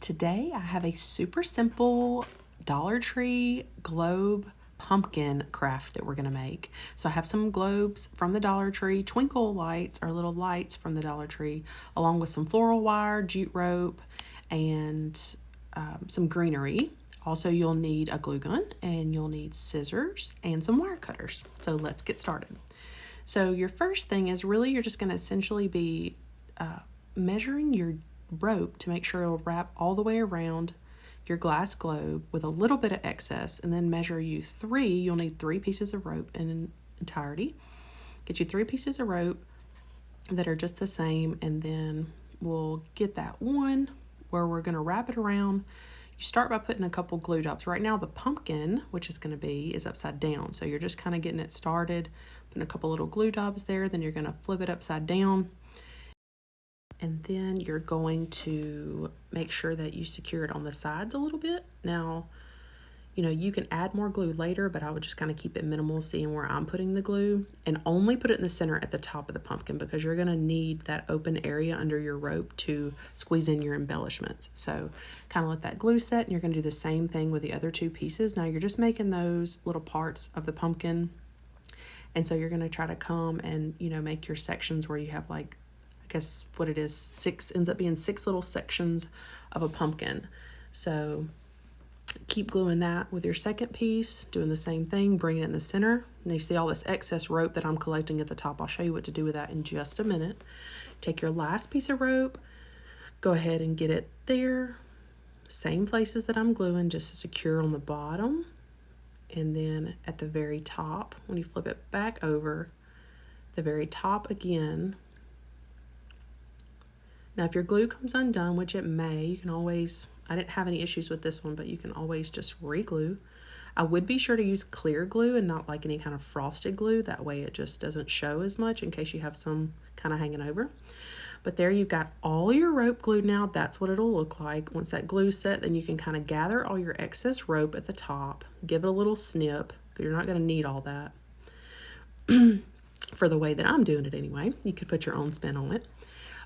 Today I have a super simple Dollar Tree globe pumpkin craft that we're going to make. So I have some globes from the Dollar Tree, twinkle lights or little lights from the Dollar Tree, along with some floral wire, jute rope, and some greenery. Also, you'll need a glue gun and you'll need scissors and some wire cutters. So let's get started. So your first thing is you're just going to essentially be measuring your rope to make sure it'll wrap all the way around your glass globe with a little bit of excess, and then measure you'll need 3 pieces of rope in entirety. Get you 3 pieces of rope that are just the same, and then we'll get that one where we're going to wrap it around. You start by putting a couple glue dots. Right now the pumpkin, which is going to be, is upside down, so you're just kind of getting it started, putting a couple little glue dots there. Then you're going to flip it upside down, and then you're going to make sure that you secure it on the sides a little bit. Now, you can add more glue later, but I would just kind of keep it minimal, seeing where I'm putting the glue, and only put it in the center at the top of the pumpkin, because you're going to need that open area under your rope to squeeze in your embellishments. So kind of let that glue set, and you're going to do the same thing with the other 2 pieces. Now you're just making those little parts of the pumpkin, and so you're going to try to come and make your sections where you have, like, I guess what it is, ends up being 6 little sections of a pumpkin. So keep gluing that with your second piece, doing the same thing, bringing it in the center. And you see all this excess rope that I'm collecting at the top. I'll show you what to do with that in just a minute. Take your last piece of rope, go ahead and get it there, same places that I'm gluing, just to secure on the bottom. And then at the very top, when you flip it back over, the very top again. Now, if your glue comes undone, which it may, you can always, I didn't have any issues with this one, but you can always just re-glue. I would be sure to use clear glue and not like any kind of frosted glue. That way it just doesn't show as much in case you have some kind of hanging over. But there you've got all your rope glued now. That's what it'll look like. Once that glue's set, then you can kind of gather all your excess rope at the top, give it a little snip, because you're not going to need all that. For the way that I'm doing it anyway. You could put your own spin on it.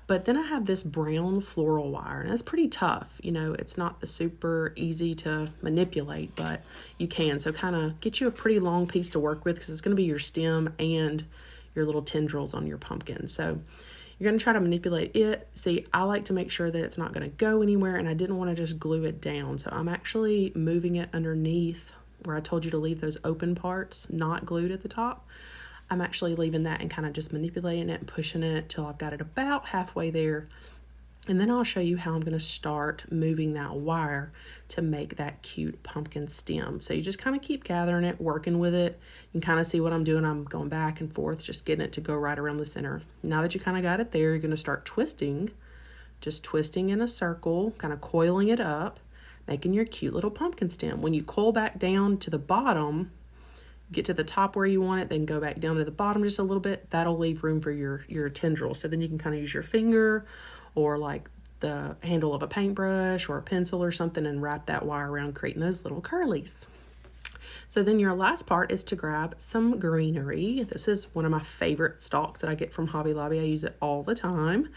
But then I have this brown floral wire, and it's pretty tough. It's not the super easy to manipulate, but you can. So kind of get you a pretty long piece to work with, because it's going to be your stem and your little tendrils on your pumpkin. So you're going to try to manipulate it. See, I like to make sure that it's not going to go anywhere, and I didn't want to just glue it down. So I'm actually moving it underneath where I told you to leave those open parts, not glued at the top. I'm actually leaving that and kind of just manipulating it and pushing it till I've got it about halfway there. And then I'll show you how I'm going to start moving that wire to make that cute pumpkin stem. So you just kind of keep gathering it, working with it. You can kind of see what I'm doing. I'm going back and forth, just getting it to go right around the center. Now that you kind of got it there, you're going to start twisting, just twisting in a circle, kind of coiling it up, making your cute little pumpkin stem. When you coil back down to the bottom, get to the top where you want it, then go back down to the bottom just a little bit. That'll leave room for your tendril. So then you can kind of use your finger or like the handle of a paintbrush or a pencil or something and wrap that wire around, creating those little curlies. So then your last part is to grab some greenery. This is one of my favorite stalks that I get from Hobby Lobby. I use it all the time.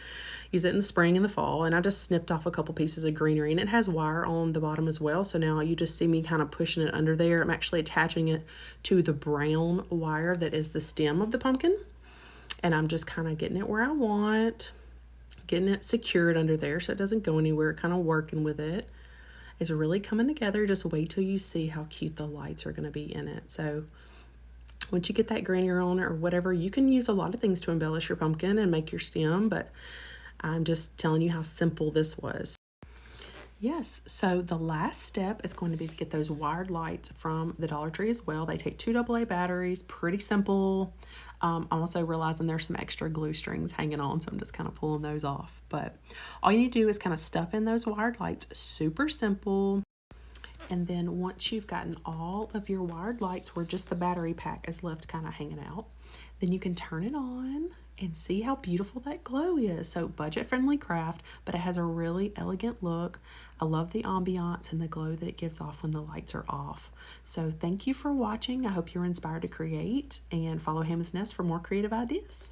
Use it in the spring and the fall, and I just snipped off a couple pieces of greenery, and it has wire on the bottom as well. So now you just see me kind of pushing it under there. I'm actually attaching it to the brown wire that is the stem of the pumpkin, and I'm just kind of getting it where I want, getting it secured under there so it doesn't go anywhere, kind of working with it. It's really coming together. Just wait till you see how cute the lights are going to be in it. So once you get that greenery on or whatever, you can use a lot of things to embellish your pumpkin and make your stem, but I'm just telling you how simple this was. Yes, so the last step is going to be to get those wired lights from the Dollar Tree as well. They take 2 AA batteries, pretty simple. I'm also realizing there's some extra glue strings hanging on, so I'm just kind of pulling those off. But all you need to do is kind of stuff in those wired lights, super simple. And then once you've gotten all of your wired lights where just the battery pack is left kind of hanging out, then you can turn it on and see how beautiful that glow is. So budget-friendly craft, but it has a really elegant look. I love the ambiance and the glow that it gives off when the lights are off. So thank you for watching. I hope you're inspired to create, and follow Hammond's Nest for more creative ideas.